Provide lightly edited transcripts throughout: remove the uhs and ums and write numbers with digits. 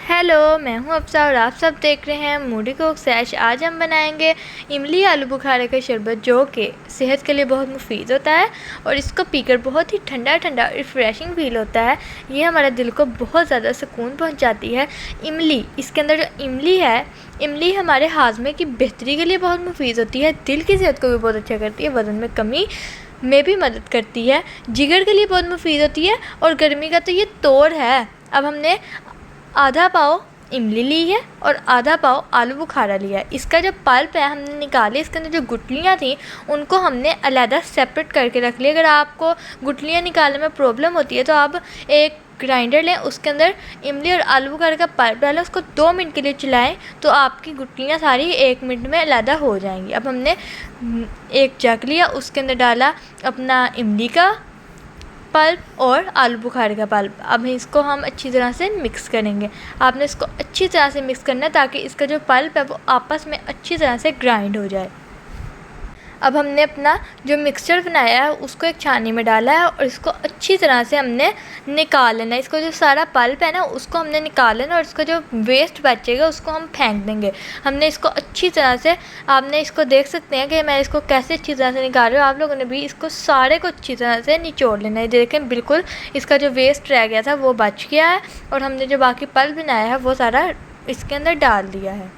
Hello, मैं हूं अफ़सा और आप सब देख रहे हैं मूडी कुक सैश। आज हम बनाएंगे इमली आलू बुखारे का शरबत, जो कि सेहत के लिए बहुत मुफीद होता है और इसको पीकर बहुत ही ठंडा ठंडा रिफ़्रेशिंग फील होता है। ये हमारे दिल को बहुत ज़्यादा सुकून पहुंचाती है। इमली, इसके अंदर जो इमली है, इमली हमारे हाजमे की बेहतरी के लिए बहुत मुफीद होती है, दिल की सेहत को भी बहुत अच्छा करती है, वज़न में कमी में भी मदद करती है, जिगर के लिए बहुत मुफीद होती है और गर्मी का तो ये तोड़ है। अब हमने आधा पाव इमली ली है और आधा पाव आलू बुखारा लिया है। इसका जो पल्प है हमने निकाली, इसके अंदर जो गुठलियाँ थी उनको हमने अलहदा सेपरेट करके रख लिया। अगर आपको गुठलियाँ निकालने में प्रॉब्लम होती है तो आप एक ग्राइंडर लें, उसके अंदर इमली और आलू बुखारे का पल्प डालें, उसको 2 मिनट के लिए चलाएं तो आपकी गुठलियाँ सारी 1 मिनट में अलहदा हो जाएंगी। अब हमने एक जग लिया, उसके अंदर डाला अपना इमली का पल्प और आलू बुखारे का पल्प। अब इसको हम अच्छी तरह से मिक्स करेंगे। आपने इसको अच्छी तरह से मिक्स करना है ताकि इसका जो पल्प है वो आपस में अच्छी तरह से ग्राइंड हो जाए। अब हमने अपना जो मिक्सचर बनाया है उसको एक छानी में डाला है और इसको अच्छी तरह से हमने निकाल लेना है। इसको जो सारा पल्प है ना उसको हमने निकाल लेना और इसका जो वेस्ट बचेगा उसको हम फेंक देंगे। हमने इसको अच्छी तरह से, आपने इसको देख सकते हैं कि मैं इसको कैसे अच्छी तरह से निकाल रही हूँ। आप लोगों ने भी इसको सारे को अच्छी तरह से निचोड़ लेना है। देखें, बिल्कुल इसका जो वेस्ट रह गया था वो बच गया है और हमने जो बाकी पल्प बनाया है वो सारा इसके अंदर डाल दिया है।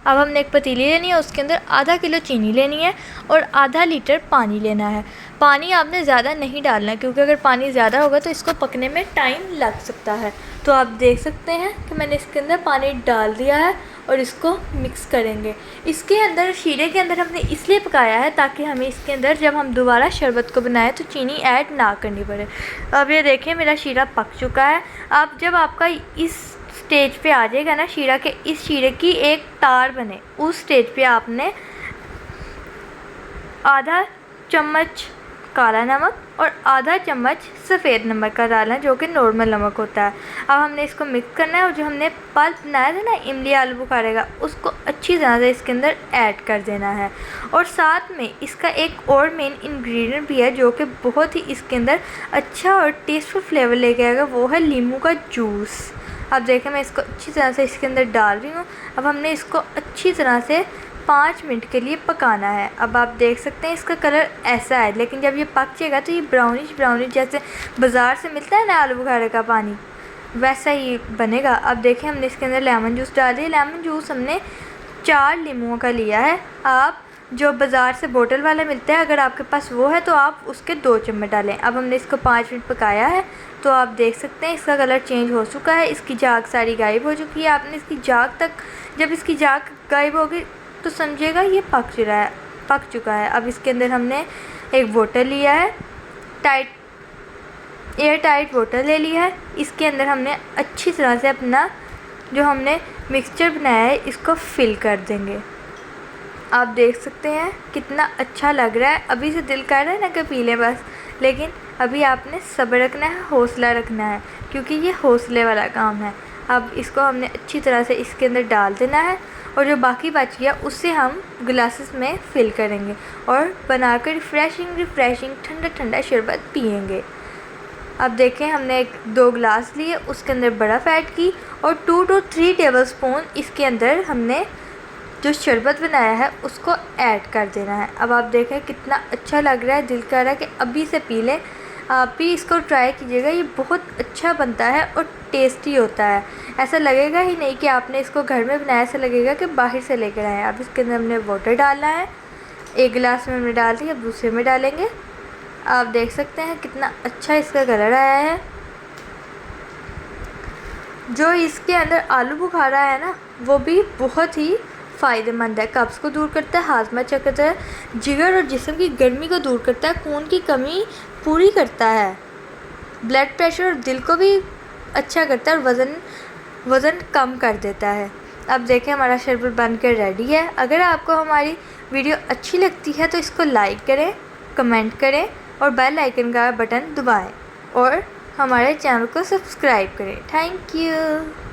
अब हमने एक पतीली लेनी है, उसके अंदर आधा किलो चीनी लेनी है और आधा लीटर पानी लेना है। पानी आपने ज़्यादा नहीं डालना है क्योंकि अगर पानी ज़्यादा होगा तो इसको पकने में टाइम लग सकता है। तो आप देख सकते हैं कि मैंने इसके अंदर पानी डाल दिया है और इसको मिक्स करेंगे। इसके अंदर, शीरे के अंदर हमने इसलिए पकाया है ताकि हमें इसके अंदर जब हम दोबारा शरबत को बनाएं तो चीनी ऐड ना करनी पड़े। अब ये देखिए मेरा शीरा पक चुका है। अब जब आपका इस स्टेज पे आ जाएगा ना शीरा के, इस शीरे की एक तार बने, उस स्टेज पे आपने आधा चम्मच काला नमक और आधा चम्मच सफ़ेद नमक का डालना, जो कि नॉर्मल नमक होता है। अब हमने इसको मिक्स करना है और जो हमने पल्प बनाया था ना इमली आलू बुखारे का, उसको अच्छी तरह से इसके अंदर ऐड कर देना है। और साथ में इसका एक और मेन इंग्रेडिएंट भी है जो कि बहुत ही इसके अंदर अच्छा और टेस्टफुल फ्लेवर लेके आएगा, वो है नींबू का जूस। अब देखें, मैं इसको अच्छी तरह से इसके अंदर डाल रही हूँ। अब हमने इसको अच्छी तरह से 5 मिनट के लिए पकाना है। अब आप देख सकते हैं इसका कलर ऐसा है, लेकिन जब ये पक जाएगा तो ये ब्राउनिश जैसे बाज़ार से मिलता है ना आलू बुखारे का पानी, वैसा ही बनेगा। अब देखें, हमने इसके अंदर लेमन जूस डाल दिया। लेमन जूस हमने 4 नींबुओं का लिया है। आप जो बाज़ार से बोतल वाला मिलता है, अगर आपके पास वो है तो आप उसके 2 चम्मच डालें। अब हमने इसको 5 मिनट पकाया है तो आप देख सकते हैं इसका कलर चेंज हो चुका है, इसकी झाग सारी गायब हो चुकी है। आपने इसकी झाग तक, जब इसकी झाग गायब होगी तो समझिएगा ये पक चुका है। अब इसके अंदर हमने एक बोतल लिया है, एयर टाइट बोतल ले लिया है। इसके अंदर हमने अच्छी तरह से अपना जो हमने मिक्सचर बनाया है इसको फिल कर देंगे। आप देख सकते हैं कितना अच्छा लग रहा है। अभी से दिल कर रहा है ना कि पी लें बस, लेकिन अभी आपने सब्र रखना है, हौसला रखना है, क्योंकि ये हौसले वाला काम है। अब इसको हमने अच्छी तरह से इसके अंदर डाल देना है और जो बाकी बच गया उससे हम ग्लासेस में फिल करेंगे और बनाकर रिफ़्रेशिंग ठंडा ठंडा शरबत पिएंगे। अब देखें, हमने 2 गिलास लिए, उसके अंदर बर्फ़ ऐड की और 2 to 3 टेबलस्पून इसके अंदर हमने जो शरबत बनाया है उसको ऐड कर देना है। अब आप देखें कितना अच्छा लग रहा है, दिल कर रहा है कि अभी से पी लें। आप भी इसको ट्राई कीजिएगा, ये बहुत अच्छा बनता है और टेस्टी होता है। ऐसा लगेगा ही नहीं कि आपने इसको घर में बनाया, ऐसा लगेगा कि बाहर से लेकर आए। अब इसके अंदर हमने वाटर डालना है, 1 गिलास में हमने डाल दी, अब दूसरे में डालेंगे। आप देख सकते हैं कितना अच्छा इसका कलर आया है। जो इसके अंदर आलू बुखारा है ना वो भी बहुत ही फ़ायदेमंद है, कब्ज़ को दूर करता है, हाजमा अच्छा करता है, जिगर और जिस्म की गर्मी को दूर करता है, खून की कमी पूरी करता है, ब्लड प्रेशर और दिल को भी अच्छा करता है और वज़न कम कर देता है। अब देखें, हमारा शरबत बनकर रेडी है। अगर आपको हमारी वीडियो अच्छी लगती है तो इसको लाइक करें, कमेंट करें और बेल आइकन का बटन दबाएं और हमारे चैनल को सब्सक्राइब करें। Thank you.